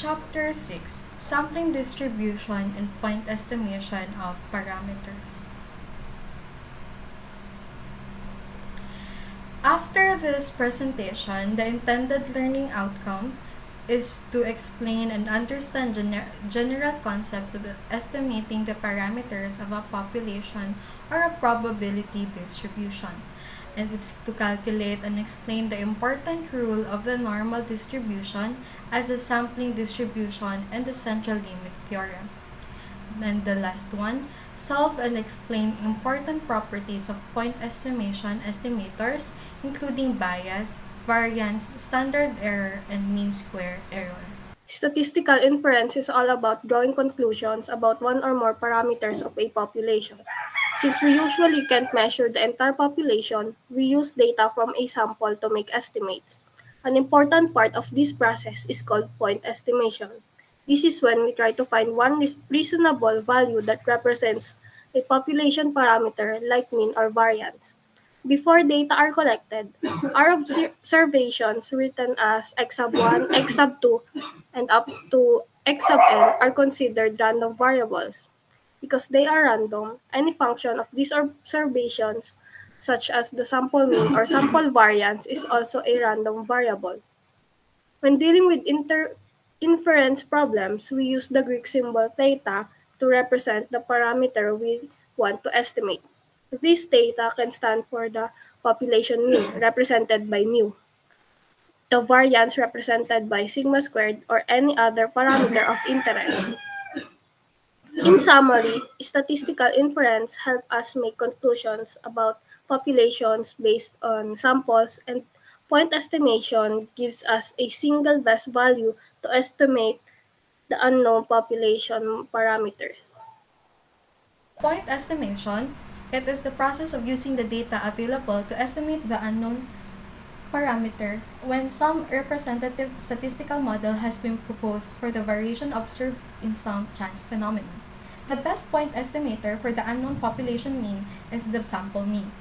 Chapter 6: Sampling Distribution and Point Estimation of Parameters. After this presentation, the intended learning outcome is to explain and understand general concepts of estimating the parameters of a population or a probability distribution. And it's to calculate and explain the important rule of the normal distribution as a sampling distribution and the central limit theorem. And the last one, solve and explain important properties of point estimation estimators, including bias, variance, standard error, and mean square error. Statistical inference is all about drawing conclusions about one or more parameters of a population. Since we usually can't measure the entire population, we use data from a sample to make estimates. An important part of this process is called point estimation. This is when we try to find one reasonable value that represents a population parameter like mean or variance. Before data are collected, our observations written as x sub 1, x sub 2, and up to x sub n are considered random variables. Because they are random, any function of these observations, such as the sample mean or sample variance, is also a random variable. When dealing with inference problems, we use the Greek symbol theta to represent the parameter we want to estimate. This theta can stand for the population mean, represented by mu, the variance represented by sigma squared, or any other parameter of interest. In summary, statistical inference helps us make conclusions about populations based on samples, and point estimation gives us a single best value to estimate the unknown population parameters. Point estimation, it is the process of using the data available to estimate the unknown parameter when some representative statistical model has been proposed for the variation observed in some chance phenomenon. The best point estimator for the unknown population mean is the sample mean,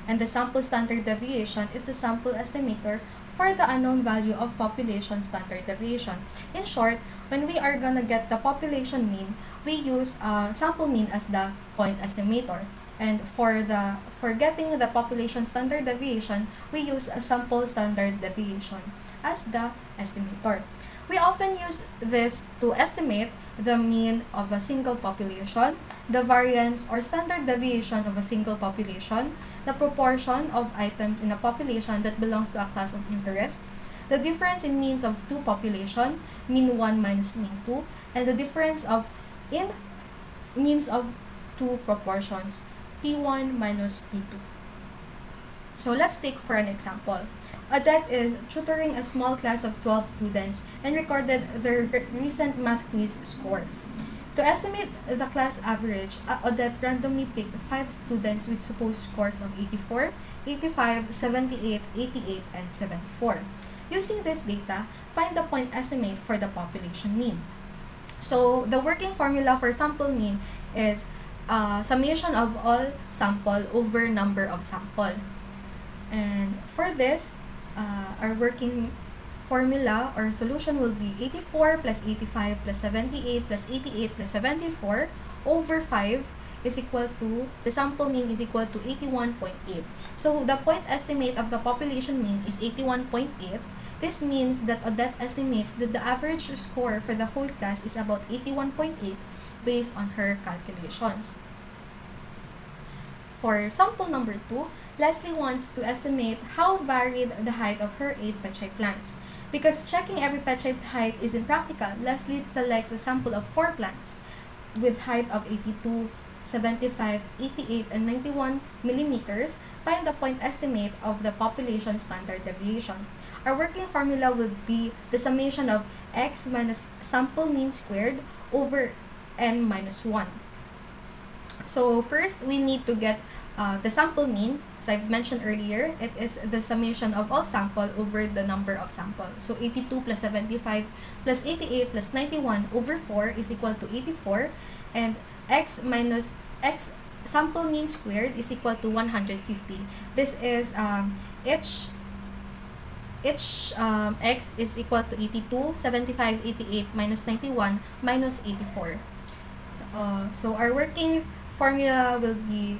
and the sample standard deviation is the sample estimator for the unknown value of population standard deviation. In short, when we are gonna get the population mean, we use sample mean as the point estimator. And for getting the population standard deviation, we use a sample standard deviation as the estimator. We often use this to estimate the mean of a single population, the variance or standard deviation of a single population, the proportion of items in a population that belongs to a class of interest, the difference in means of two populations, mean 1 minus mean 2, and the difference in means of two proportions, P1 minus P2. So let's take for an example. Odette is tutoring a small class of 12 students and recorded their recent math quiz scores. To estimate the class average, Odette randomly picked 5 students with supposed scores of 84, 85, 78, 88, and 74. Using this data, find the point estimate for the population mean. So the working formula for sample mean is summation of all sample over number of sample. And for this, our working formula or solution will be 84 plus 85 plus 78 plus 88 plus 74 over 5 is equal to, the sample mean is equal to 81.8. So the point estimate of the population mean is 81.8. This means that Odette estimates that the average score for the whole class is about 81.8 based on her calculations. For sample number 2, Leslie wants to estimate how varied the height of her 8 petchay plants. Because checking every petchay height is impractical, Leslie selects a sample of 4 plants with height of 82, 75, 88, and 91 millimeters. Find the point estimate of the population standard deviation. Our working formula would be the summation of x minus sample mean squared over n minus 1. So first, we need to get the sample mean. As I've mentioned earlier, it is the summation of all sample over the number of sample. So 82 plus 75 plus 88 plus 91 over 4 is equal to 84. And x minus x sample mean squared is equal to 150. This is each each x is equal to 82, 75, 88, minus 91, minus 84. So our working formula will be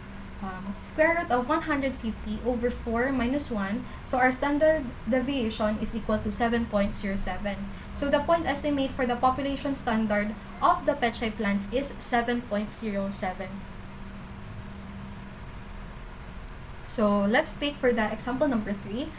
square root of 150 over 4 minus 1. So our standard deviation is equal to 7.07. So the point estimate for the population standard of the pechay plants is 7.07. So let's take for the example number 3.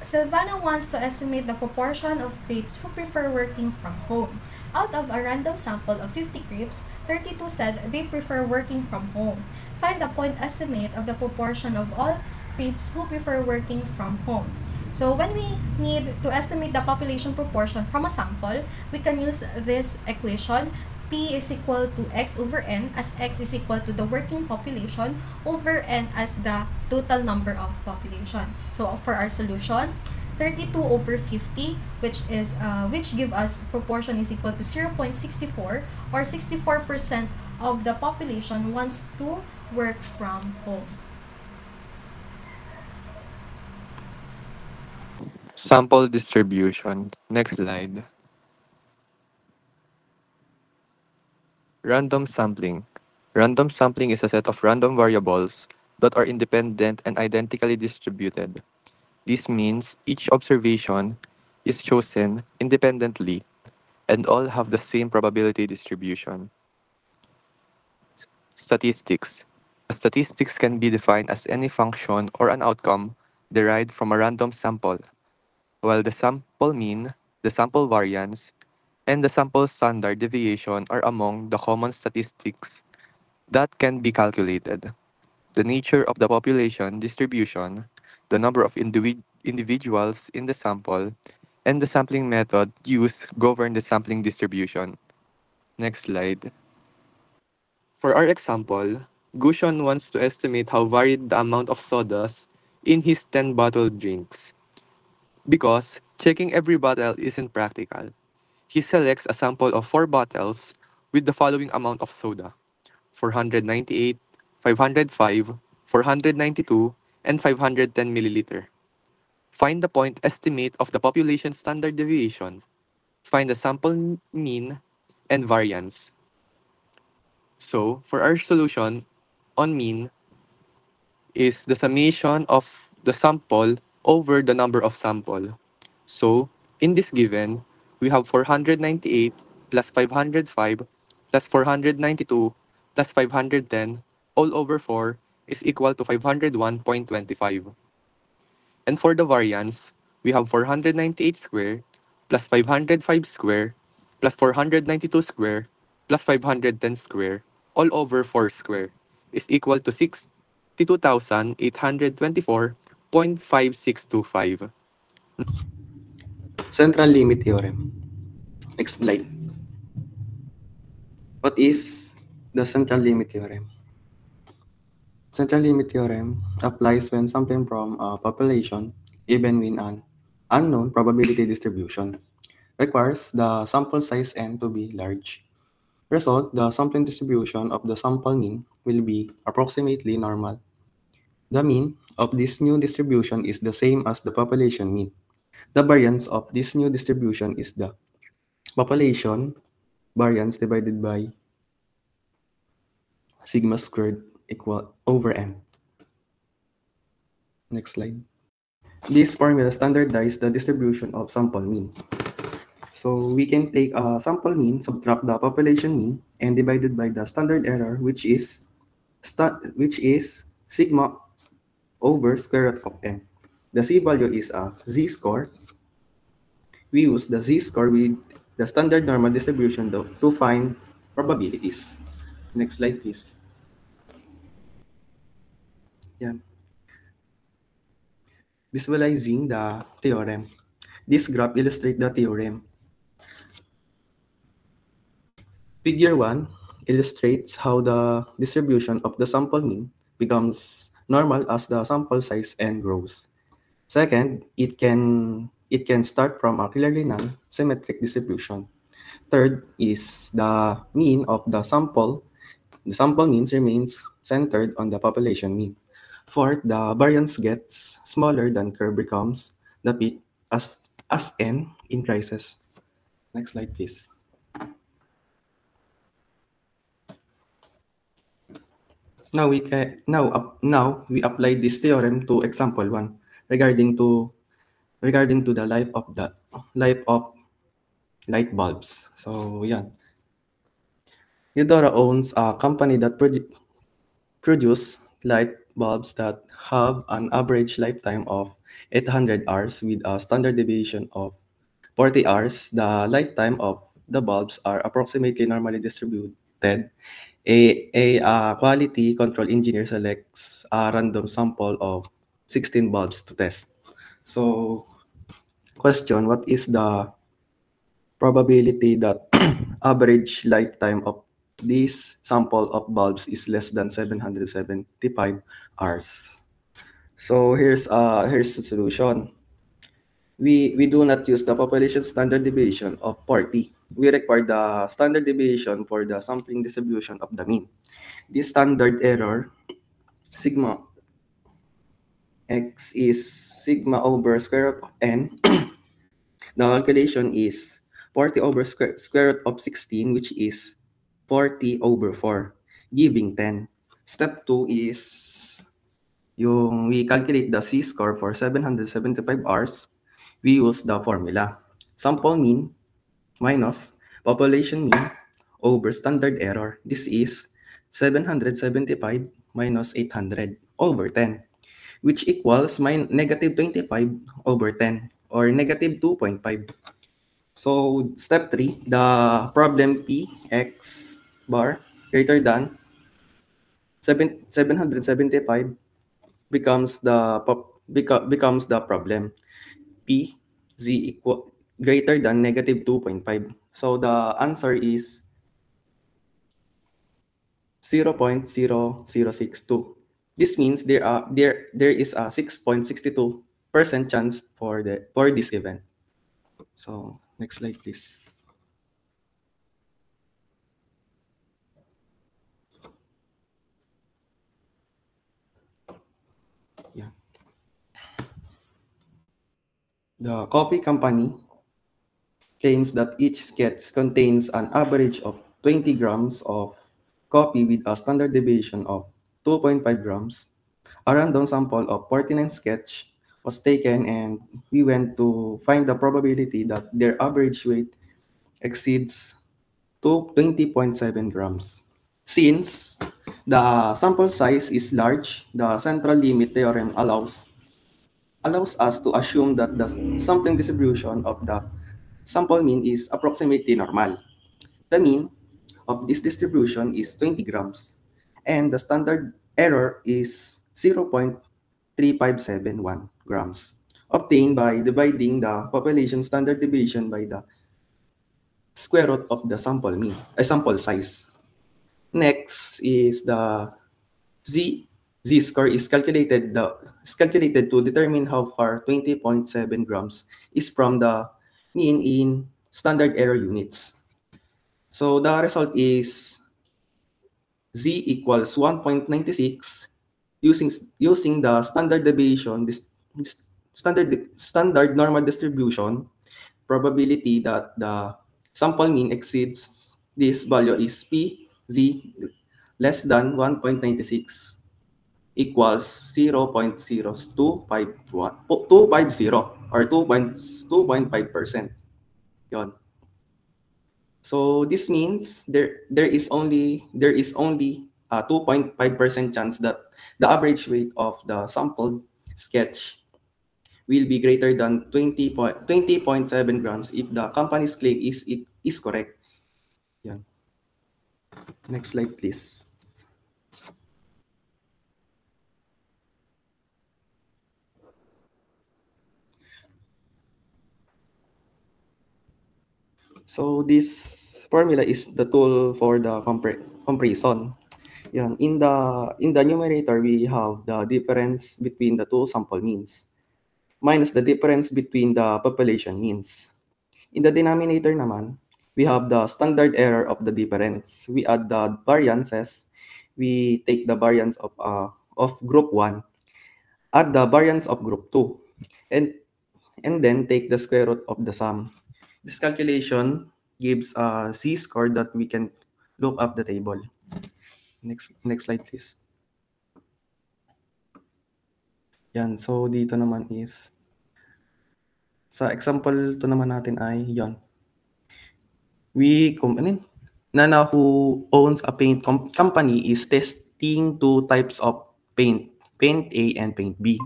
Silvana wants to estimate the proportion of crepes who prefer working from home. Out of a random sample of 50 crepes, 32 said they prefer working from home. Find the point estimate of the proportion of all crepes who prefer working from home. So when we need to estimate the population proportion from a sample, we can use this equation. P is equal to x over n, as x is equal to the working population over n as the total number of population. So for our solution, 32 over 50, which give us proportion is equal to 0.64, or 64% of the population wants to work from home. Sample distribution. Next slide. Random sampling. Random sampling is a set of random variables that are independent and identically distributed. This means each observation is chosen independently and all have the same probability distribution. Statistics. A statistics can be defined as any function or an outcome derived from a random sample, while the sample mean, the sample variance, and the sample standard deviation are among the common statistics that can be calculated. The nature of the population distribution, the number of individuals in the sample, and the sampling method used govern the sampling distribution. Next slide. For our example, Gushan wants to estimate how varied the amount of sodas in his 10 bottle drinks. Because checking every bottle isn't practical, he selects a sample of 4 bottles with the following amount of soda: 498, 505, 492, and 510 milliliter. Find the point estimate of the population standard deviation. Find the sample mean and variance. So, for our solution on mean is the summation of the sample over the number of sample. So, in this given, we have 498 plus 505 plus 492 plus 510 all over 4 is equal to 501.25. And for the variance, we have 498 square plus 505 square plus 492 square plus 510 square all over 4 square is equal to 62,824.5625. Central limit theorem. Next slide. What is the central limit theorem? Central limit theorem applies when sampling from a population, even with an unknown probability distribution, requires the sample size n to be large. Result, the sampling distribution of the sample mean will be approximately normal. The mean of this new distribution is the same as the population mean. The variance of this new distribution is the population variance divided by sigma squared equal over n. Next slide. This formula standardizes the distribution of sample mean. So we can take a sample mean, subtract the population mean, and divided by the standard error, which is sigma over square root of n. The z value is a z-score. We use the z-score with the standard normal distribution to find probabilities. Next slide, please. Yeah. Visualizing the theorem. This graph illustrates the theorem. Figure 1 illustrates how the distribution of the sample mean becomes normal as the sample size n grows. Second, it can start from a clearly non-symmetric distribution. Third is the mean of the sample. The sample means remains centered on the population mean. Fourth, the variance gets smaller than curve becomes the peak as n increases. Next slide, please. Now we apply this theorem to example 1 regarding to the life of light bulbs. So yan. Eudora owns a company that produce light bulbs that have an average lifetime of 800 hours with a standard deviation of 40 hours. The lifetime of the bulbs are approximately normally distributed. A quality control engineer selects a random sample of 16 bulbs to test. So, question, what is the probability that average lifetime of this sample of bulbs is less than 775 hours? So, here's the solution. We do not use the population standard deviation of 40. We require the standard deviation for the sampling distribution of the mean. This standard error, sigma x is sigma over square root of n. The calculation is 40 over square root of 16, which is 40 over 4, giving 10. Step 2 is we calculate the C-score for 775 hours. We use the formula. Sample mean minus population mean over standard error. This is 775 minus 800 over 10, which equals negative 25 over 10 or negative 2.5. So step 3, the problem P x bar greater than 775 becomes the problem. P z equal greater than negative 2.5. So the answer is 0.0062. This means there is a 6.62% chance for this event. So next slide, please. Yeah. The coffee company claims that each sketch contains an average of 20 grams of coffee with a standard deviation of 2.5 grams. A random sample of 49 sketch was taken and we went to find the probability that their average weight exceeds 20.7 grams. Since the sample size is large, the central limit theorem allows us to assume that the sampling distribution of the sample mean is approximately normal. The mean of this distribution is 20 grams, and the standard error is 0.3571 grams, obtained by dividing the population standard deviation by the square root of the sample size. Next is the z-score is calculated to determine how far 20.7 grams is from the mean in standard error units. So the result is z equals 1.96 using the standard deviation, standard normal distribution. Probability that the sample mean exceeds this value is p z less than 1.96 equals 0.0250 or 2.5%. Yon. So this means there is only a 2.5% chance that the average weight of the sampled sketch will be greater than 20.7 grams if the company's claim is correct. Yan. Next slide, please. So this formula is the tool for the comparison. Yan. In the numerator, we have the difference between the two sample means minus the difference between the population means. In the denominator naman, we have the standard error of the difference. We add the variances. We take the variance of group 1 Add the variance of group 2 and then take the square root of the sum. This calculation gives a z-score that we can look up the table. Next slide please. Yan, so dito naman is sa example to naman natin ay yon. Nana who owns a paint company is testing two types of paint A and paint B.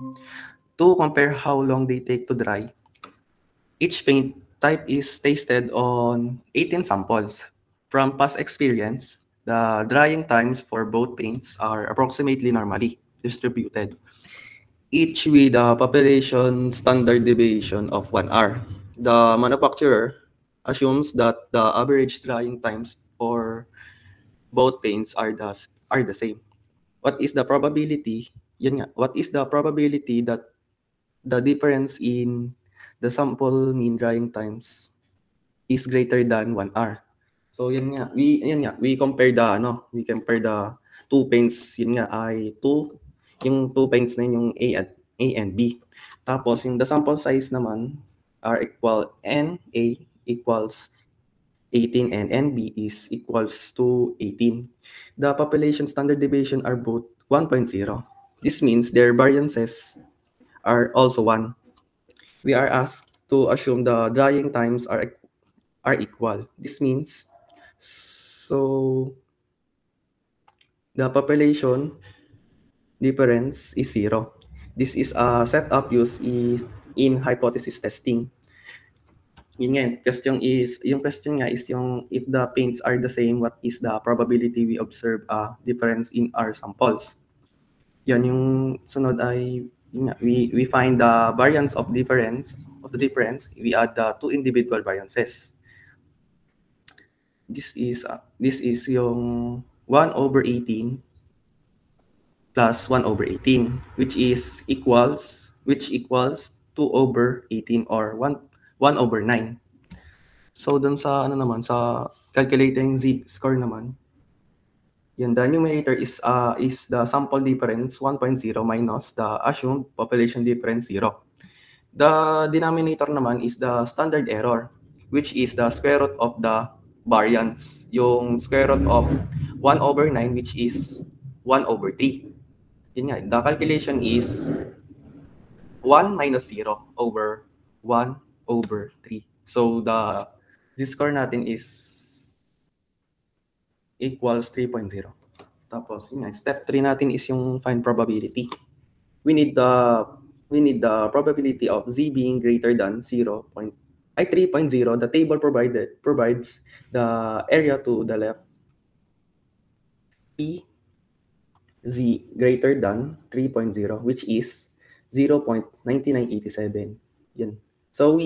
To compare how long they take to dry, each paint type is tested on 18 samples. From past experience, the drying times for both paints are approximately normally distributed, each with a population standard deviation of 1 hour. The manufacturer assumes that the average drying times for both paints are the same. What is the probability? Yun nga, what is the probability that the difference in the sample mean drying times is greater than 1 hour? So yun nga, we compare the two paints, yun nga ay yung two paints na yung A and B. Tapos yung the sample size naman are equal, NA equals 18 and NB is equals to 18. The population standard deviation are both 1.0. This means their variances are also 1. We are asked to assume the drying times are equal. This means the population difference is 0. This is a setup used in hypothesis testing. Yun nga, yung question nga is yung if the paints are the same, what is the probability we observe a difference in our samples? Yan yung sunod ay we find the variance of the difference, we add the two individual variances. This is yung 1/18 plus 1/18, which equals 2/18 or 1/9. So dun sa sa calculating z-score naman, yan, the numerator is the sample difference 1.0 minus the assumed population difference 0. The denominator naman is the standard error, which is the square root of the variance. Yung square root of 1/9, which is 1/3. Yun nga, the calculation is 1 minus 0 over 1/3. So the z-score natin is equals 3.0. Tapos yun nga, step 3 natin is yung find probability. We need the probability of z being greater than 3.0. The table provides the area to the left. P z greater than 3.0, which is 0.9987. Yan. So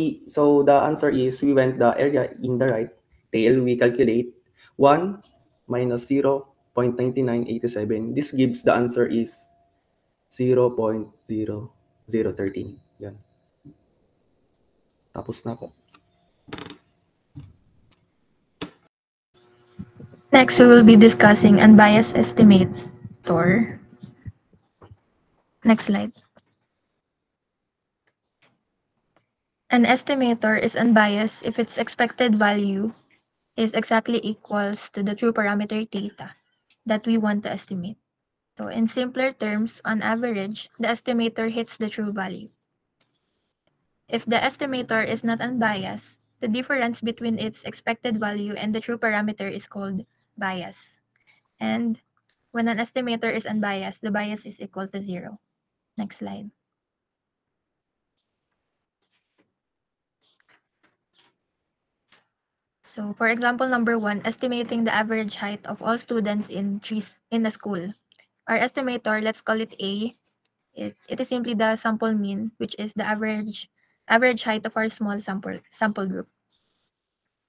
the answer is we went the area in the right tail. We calculate 1 minus 0.9987. This gives the answer is 0.0013. Yan. Tapos na po. Next, we will be discussing unbiased estimator. Next slide. An estimator is unbiased if its expected value is exactly equals to the true parameter theta that we want to estimate. So in simpler terms, on average, the estimator hits the true value. If the estimator is not unbiased, the difference between its expected value and the true parameter is called bias. And when an estimator is unbiased, the bias is equal to 0. Next slide. So for example, number 1, estimating the average height of all students in a school. Our estimator, let's call it A. It is simply the sample mean, which is the average height of our small sample group.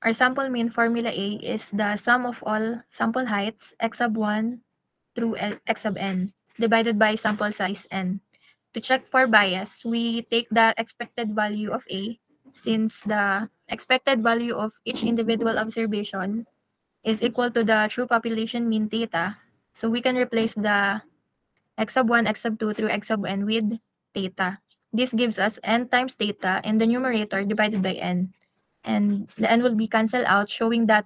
Our sample mean formula A is the sum of all sample heights x sub 1 through x sub n divided by sample size n. To check for bias, we take the expected value of A, since the expected value of each individual observation is equal to the true population mean theta. So we can replace the x sub 1, x sub 2 through x sub n with theta. This gives us n times theta in the numerator divided by n. And the n will be cancelled out, showing that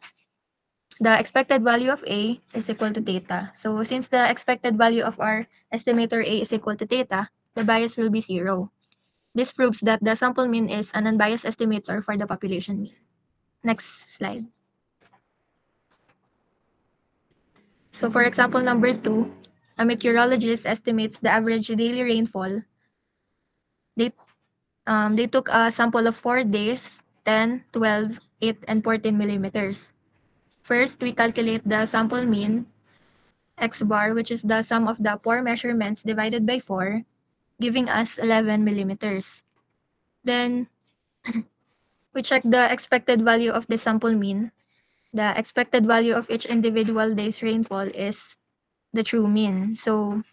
the expected value of A is equal to theta. So since the expected value of our estimator A is equal to theta, the bias will be 0. This proves that the sample mean is an unbiased estimator for the population mean. Next slide. So for example number 2, a meteorologist estimates the average daily rainfall. They took a sample of 4 days, 10, 12, 8, and 14 millimeters. First, we calculate the sample mean, x bar, which is the sum of the 4 measurements divided by 4, giving us 11 millimeters. Then, we check the expected value of the sample mean. The expected value of each individual day's rainfall is the true mean. So,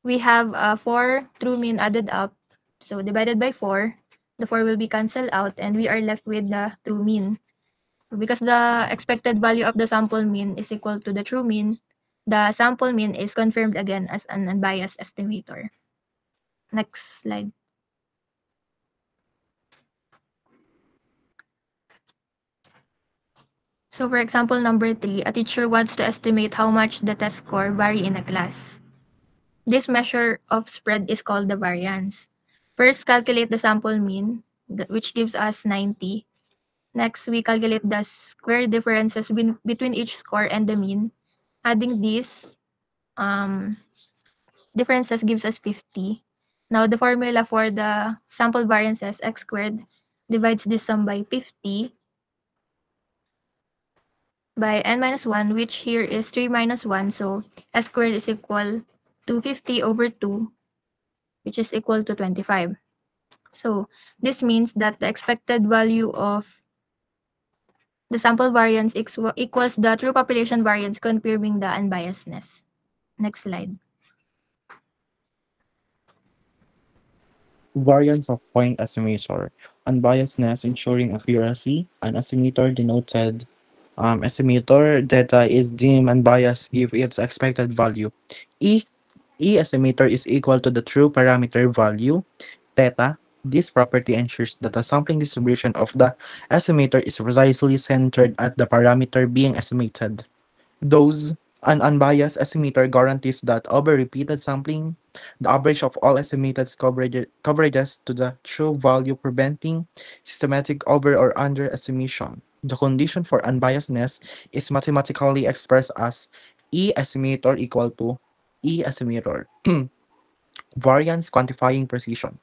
we have 4 true mean added up. So, divided by 4, the 4 will be cancelled out and we are left with the true mean. Because the expected value of the sample mean is equal to the true mean, the sample mean is confirmed again as an unbiased estimator. Next slide. So for example number 3, a teacher wants to estimate how much the test score vary in a class. This measure of spread is called the variance. First, calculate the sample mean, which gives us 90. Next, we calculate the square differences between each score and the mean. Adding these differences gives us 50. Now, the formula for the sample variances, x squared, divides this sum by 50 by n minus 1, which here is 3 minus 1. So, s squared is equal to 50 over 2, which is equal to 25. So, this means that the expected value of the sample variance equals the true population variance, confirming the unbiasedness. Next slide. Variance of point estimator. Unbiasedness ensuring accuracy. An estimator denoted estimator data is deemed unbiased if its expected value E estimator is equal to the true parameter value theta. This property ensures that the sampling distribution of the estimator is precisely centered at the parameter being estimated. Those An unbiased estimator guarantees that over repeated sampling, the average of all estimated coverages to the true value, preventing systematic over or underestimation. The condition for unbiasedness is mathematically expressed as E estimator equal to E estimator. Variance quantifying precision.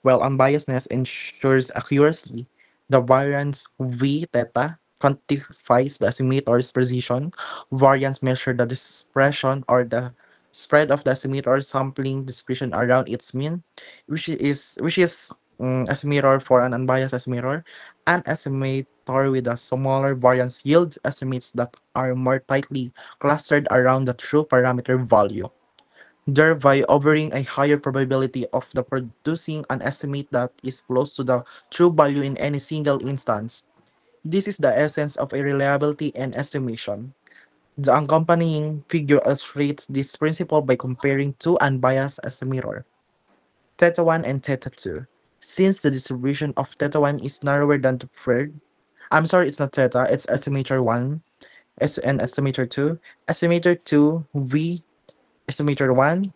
While unbiasedness ensures accuracy, the variance V theta quantifies the estimator's precision. Variance measure the dispersion or the spread of the estimator's sampling distribution around its mean, which is estimator for an unbiased estimator. An estimator with a smaller variance yields estimates that are more tightly clustered around the true parameter value, thereby offering a higher probability of the producing an estimate that is close to the true value in any single instance. This is the essence of a reliability and estimation. The accompanying figure illustrates this principle by comparing two unbiased estimator, theta 1 and theta 2. Since the distribution of theta 1 is narrower than the preferred, I'm sorry, it's not theta, it's estimator 1 and estimator 2. Estimator 2 V estimator 1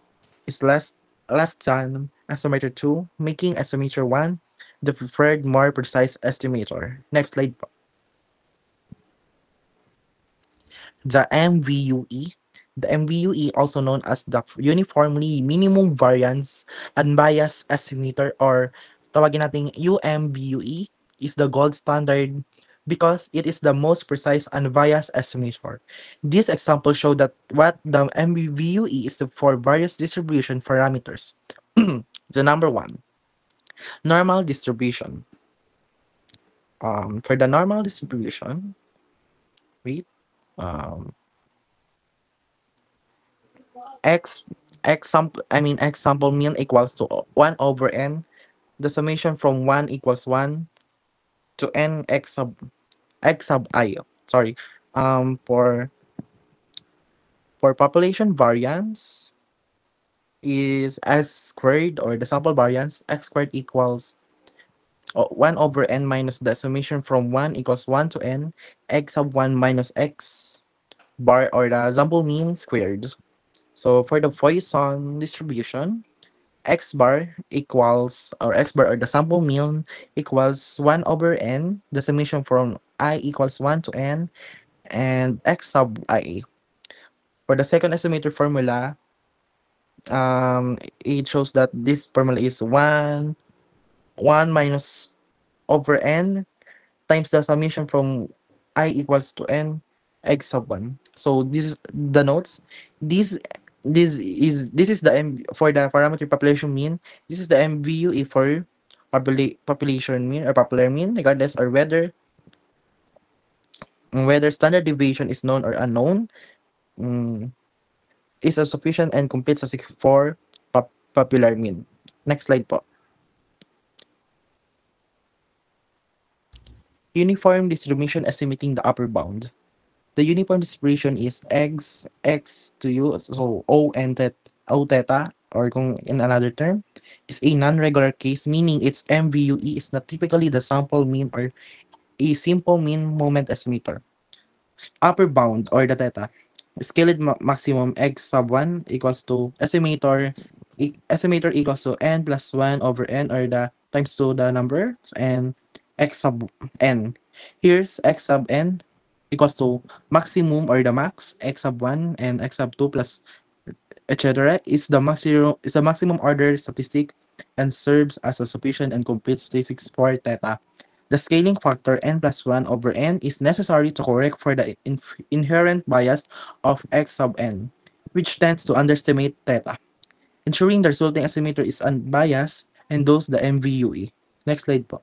is less than estimator 2, making estimator 1 the preferred more precise estimator. Next slide po. The MVUE. The MVUE, also known as the Uniformly Minimum Variance Unbiased Estimator or tawagin nating UMVUE, is the gold standard because it is the most precise unbiased estimator. These examples show that what the MVUE is for various distribution parameters. The number one, normal distribution. For the normal distribution, wait, um, x x sample mean equals to 1 over n. The summation from 1 equals 1 to n x sub I. Sorry. For population variance, is S squared, or the sample variance, X squared equals 1 over n minus the summation from 1 equals 1 to n, x sub 1 minus x bar, or the sample mean squared. So for the Poisson distribution, x bar equals, or x bar, or the sample mean, equals 1 over n, the summation from I equals 1 to n, and x sub I. For the second estimator formula, it shows that this formula is 1 minus over n times the summation from I equals to n, x sub 1. So this is the notes. This this is the for the parameter population mean. This is the MVUE for population mean or popular mean, regardless or whether standard deviation is known or unknown. mm, is a sufficient and complete statistic for popular mean. Next slide po. Uniform distribution estimating the upper bound. The uniform distribution is x to u, so O and O theta, or kung in another term, is a non-regular case, meaning its MVUE is not typically the sample mean or a simple mean moment estimator. Upper bound, or the theta, scaled maximum x sub 1 equals to estimator equals to n plus 1 over n, or the times to the number, and x sub n. Here's x sub n equals to maximum, or the max, x sub 1 and x sub 2 plus etc. is the maximum order statistic and serves as a sufficient and complete statistics for theta. The scaling factor n plus 1 over n is necessary to correct for the inherent bias of x sub n, which tends to underestimate theta, ensuring the resulting estimator is unbiased and thus the MVUE. Next slide po.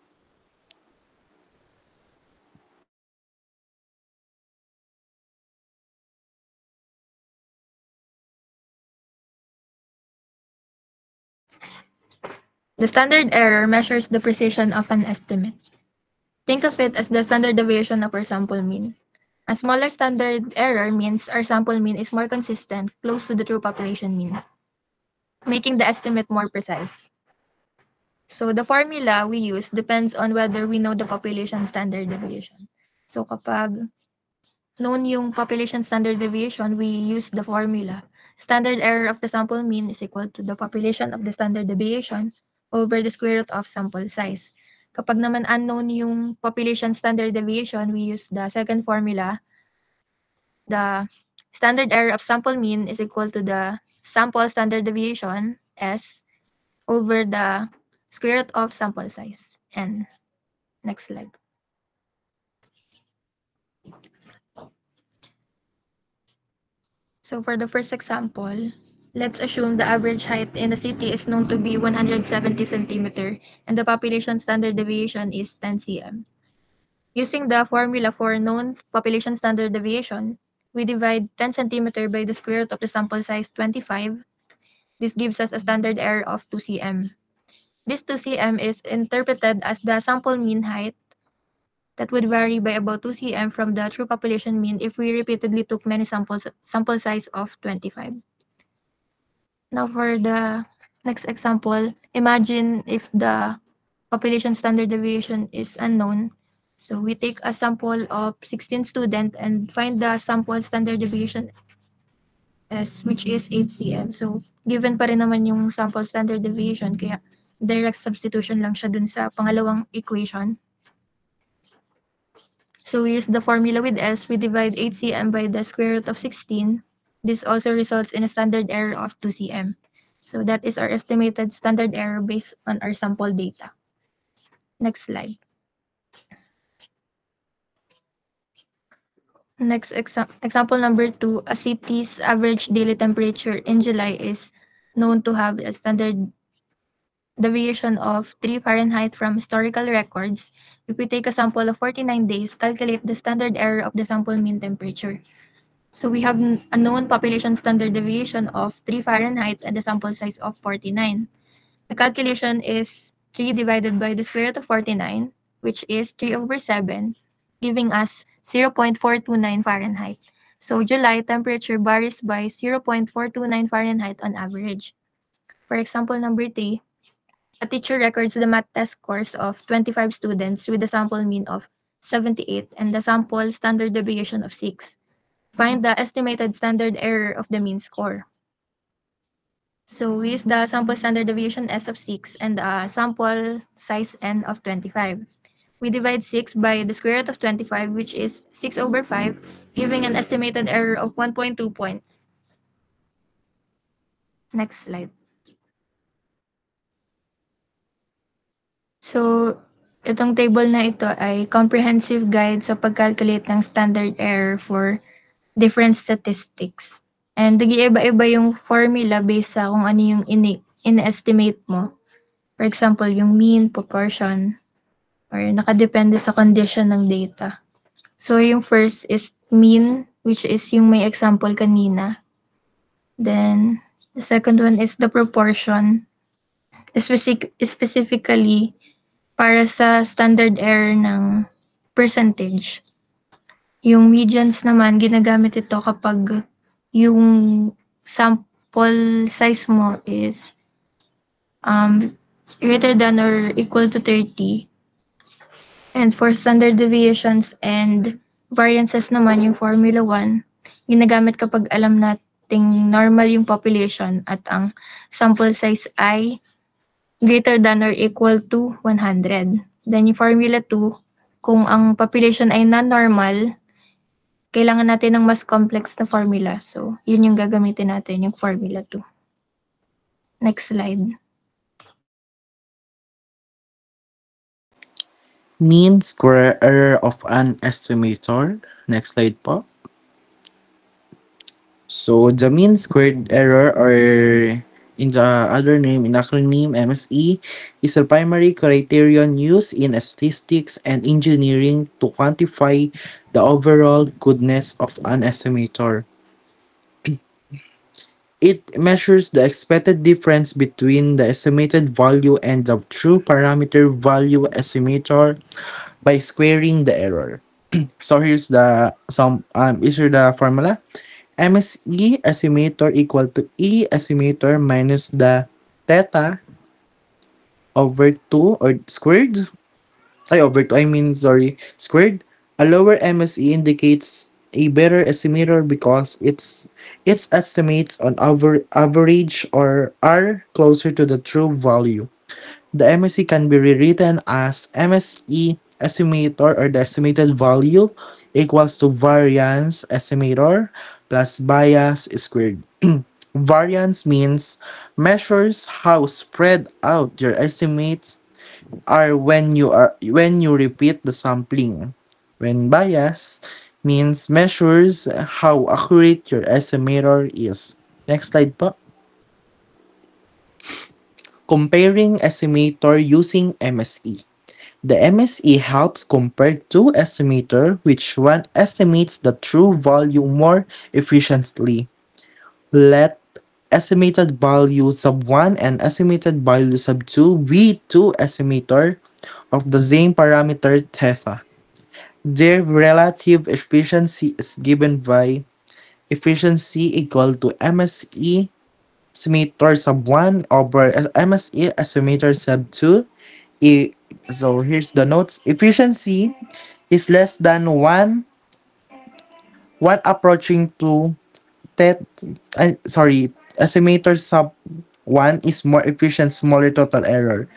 The standard error measures the precision of an estimate. Think of it as the standard deviation of our sample mean. A smaller standard error means our sample mean is more consistent, close to the true population mean, making the estimate more precise. So the formula we use depends on whether we know the population standard deviation. So kapag known yung population standard deviation, we use the formula. Standard error of the sample mean is equal to the population of the standard deviation over the square root of sample size. Kapag naman unknown yung population standard deviation, we use the second formula. The standard error of sample mean is equal to the sample standard deviation, S, over the square root of sample size, N. Next slide. So for the first example, let's assume the average height in the city is known to be 170 centimeter and the population standard deviation is 10 cm. Using the formula for known population standard deviation, we divide 10 centimeter by the square root of the sample size 25. This gives us a standard error of 2 cm. This 2 cm is interpreted as the sample mean height that would vary by about 2 cm from the true population mean if we repeatedly took many sample size of 25. Now for the next example, imagine if the population standard deviation is unknown. So we take a sample of 16 students and find the sample standard deviation S, which is 8 cm. So given pa rin naman yung sample standard deviation, kaya direct substitution lang siya dun sa pangalawang equation. So we use the formula with S. We divide 8 cm by the square root of 16. This also results in a standard error of 2 cm. So that is our estimated standard error based on our sample data. Next slide. Next example number 2, a city's average daily temperature in July is known to have a standard deviation of 3 Fahrenheit from historical records. If we take a sample of 49 days, calculate the standard error of the sample mean temperature. So we have a known population standard deviation of 3 Fahrenheit and a sample size of 49. The calculation is 3 divided by the square root of 49, which is 3 over 7, giving us 0.429 Fahrenheit. So July temperature varies by 0.429 Fahrenheit on average. For example number 3, a teacher records the math test scores of 25 students with a sample mean of 78 and the sample standard deviation of 6. Find the estimated standard error of the mean score. So we use the sample standard deviation S of 6 and the sample size N of 25. We divide 6 by the square root of 25, which is 6 over 5, giving an estimated error of 1.2 points. Next slide. So, itong table na ito ay comprehensive guide sa pag-calculate ng standard error for different statistics. And nag-iiba-iba yung formula based sa kung ano yung in-estimate mo. For example, yung mean, proportion, or nakadepende sa condition ng data. So, yung first is mean, which is yung may example kanina. Then, the second one is the proportion, specifically para sa standard error ng percentage. Yung medians naman, ginagamit ito kapag yung sample size mo is greater than or equal to 30. And for standard deviations and variances naman, yung Formula 1, ginagamit kapag alam nating normal yung population at ang sample size ay greater than or equal to 100. Then yung Formula 2, kung ang population ay non-normal, kailangan natin ng mas complex na formula. So, yun yung gagamitin natin, yung Formula 2. Next slide. Mean square error of an estimator. Next slide po. So, the mean squared error, or in the other name, in acronym MSE, is a primary criterion used in statistics and engineering to quantify the overall goodness of an estimator. It measures the expected difference between the estimated value and the true parameter value estimator by squaring the error. So here's the formula. MSE estimator equal to E estimator minus the theta over 2 or squared. Squared. A lower MSE indicates a better estimator because its estimates on average or are closer to the true value. The MSE can be rewritten as MSE estimator, or the estimated value, equals to variance estimator plus bias squared. Variance means measures how spread out your estimates are when you repeat the sampling. When bias means measures how accurate your estimator is. Next slide po. Comparing estimator using MSE. The MSE helps compare two estimator which one estimates the true value more efficiently. Let estimated value sub 1 and estimated value sub 2 be two estimator of the same parameter theta. Their relative efficiency is given by efficiency equal to MSE estimator sub 1 over MSE estimator sub 2. So here's the notes. Efficiency is less than 1 approaching to estimator sub 1 is more efficient, smaller total error.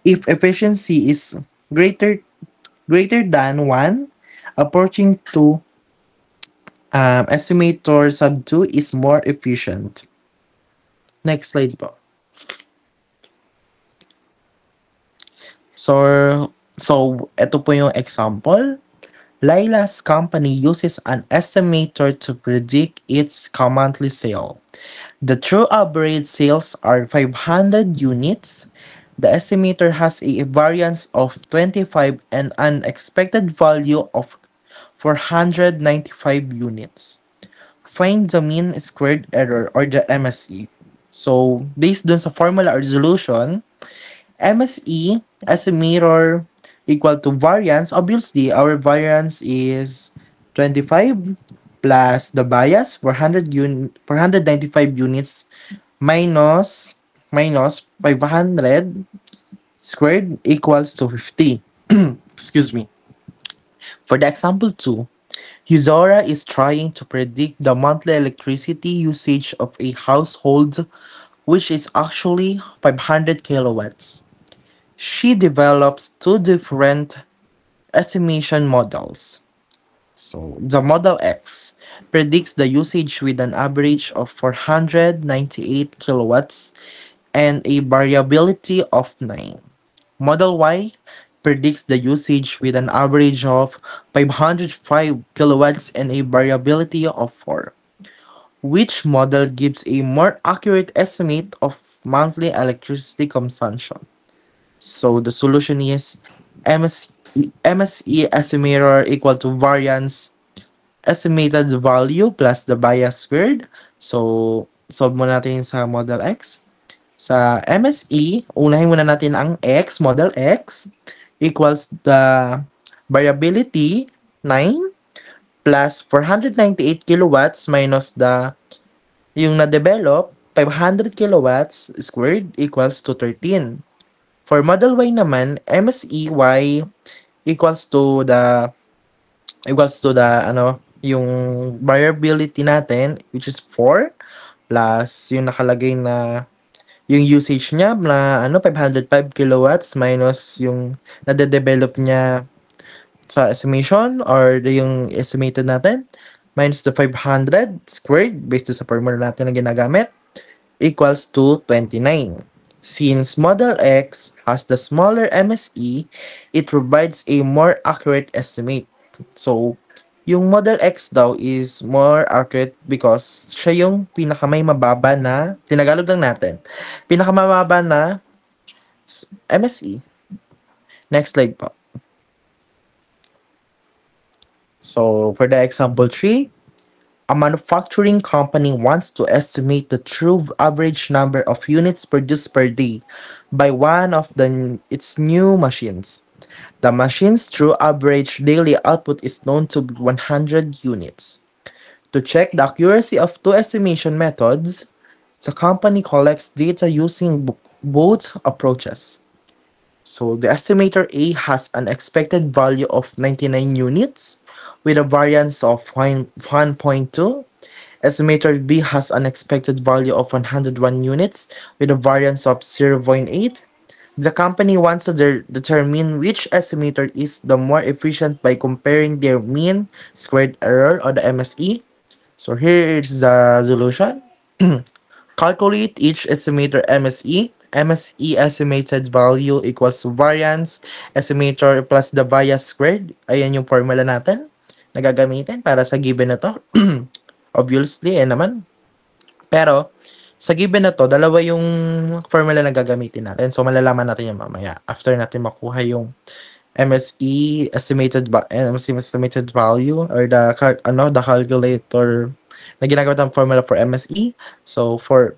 If efficiency is greater than 1, approaching to estimator sub 2 is more efficient. Next slide po. So ito po yung example. Lila's company uses an estimator to predict its monthly sale. The true average sales are 500 units. The estimator has a variance of 25 and an expected value of 495 units. Find the mean squared error, or the MSE. So, based dun sa formula or solution, MSE estimator equal to variance. Obviously, our variance is 25 plus the bias, 495 units minus minus 500 squared equals to 50. Excuse me. For the example 2, Eudora is trying to predict the monthly electricity usage of a household, which is actually 500 kilowatts. She develops two different estimation models. So the model X predicts the usage with an average of 498 kilowatts and a variability of 9. Model Y predicts the usage with an average of 505 kilowatts and a variability of 4. Which model gives a more accurate estimate of monthly electricity consumption? So the solution is MSE estimator equal to variance estimated value plus the bias squared. So solve mo natin sa model X. Sa MSE, unahin muna natin ang X, model X, equals the variability 9 plus 498 kilowatts minus yung na-develop 500 kilowatts squared equals to 13. For model Y naman, MSEY equals to the yung variability natin, which is 4 plus yung nakalagay na yung usage niya na 505 kilowatts minus yung nade-develop niya sa estimation or yung estimated natin minus the 500 squared based sa formula natin na ginagamit equals to 29. Since model X has the smaller MSE, it provides a more accurate estimate. So, yung model X daw is more accurate because siya yung pinakamay mababa na, tinagalog lang natin, pinakamababa na MSE. Next slide po. So, for the example 3, a manufacturing company wants to estimate the true average number of units produced per day by one of its new machines. The machine's true average daily output is known to be 100 units. To check the accuracy of two estimation methods, the company collects data using both approaches. So the estimator A has an expected value of 99 units with a variance of 1.2. Estimator B has an expected value of 101 units with a variance of 0.8. The company wants to determine which estimator is the more efficient by comparing their mean squared error or the MSE. So here is the solution. Calculate each estimator MSE. MSE estimated value equals to variance estimator plus the bias squared. Ayan yung formula natin na gagamitin para sa given na to. Obviously, naman. Pero, sa given na to, dalawa yung formula na gagamitin natin. So, malalaman natin yan mamaya after natin makuha yung MSE estimated value or the calculator na ginagamit ang formula for MSE. So, for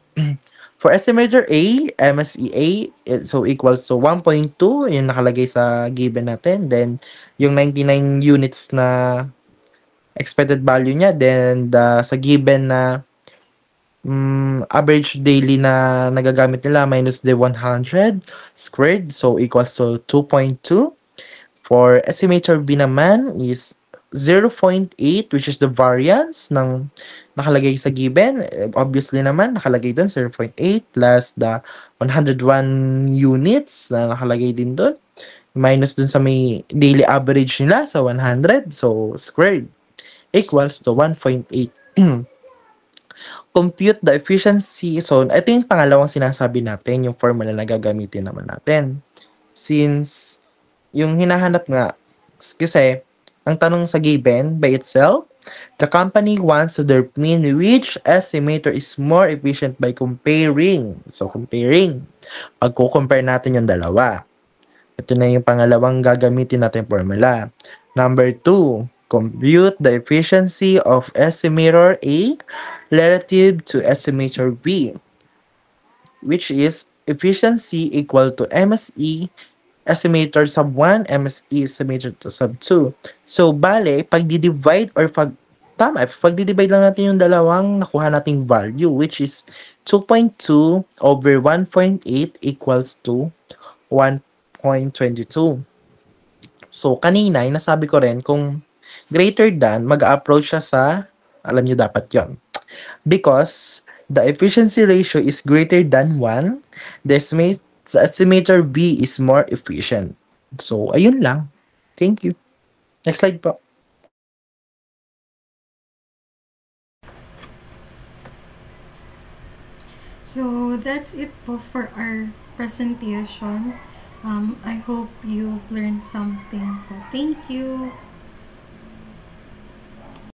estimator A, MSEA, so equals to 1.2, yung nakalagay sa given natin. Then, yung 99 units na expected value niya. Then, sa given na average daily na nagagamit nila minus the 100 squared, so equals to 2.2. For estimator B naman is 0.8, which is the variance ng nakalagay sa given. Obviously naman, nakalagay doon 0.8 plus the 101 units na nakalagay din doon. Minus dun sa may daily average nila sa 100. So, squared equals to 1.8. Compute the efficiency. So, ito yung pangalawang sinasabi natin, yung formula na gagamitin naman natin. Since yung hinahanap nga, kasi ang tanong sa given by itself, the company wants to determine which estimator is more efficient by comparing. So, comparing. Pagko-compare natin yung dalawa. Ito na yung pangalawang gagamitin natin formula. Number 2, compute the efficiency of estimator A relative to estimator B, which is efficiency equal to MSE estimator sub 1, MSE estimator to sub 2. So, bale, pag di-divide or tama. If pagdi-divide lang natin yung dalawang nakuha nating value, which is 2.2 over 1.8 equals to 1.22. So, kanina, yung nasabi ko rin, kung greater than, mag-approach siya sa, alam nyo dapat yon. Because the efficiency ratio is greater than 1, the estimator B is more efficient. So, ayun lang. Thank you. Next slide po. So that's it po for our presentation. I hope you've learned something po. Thank you.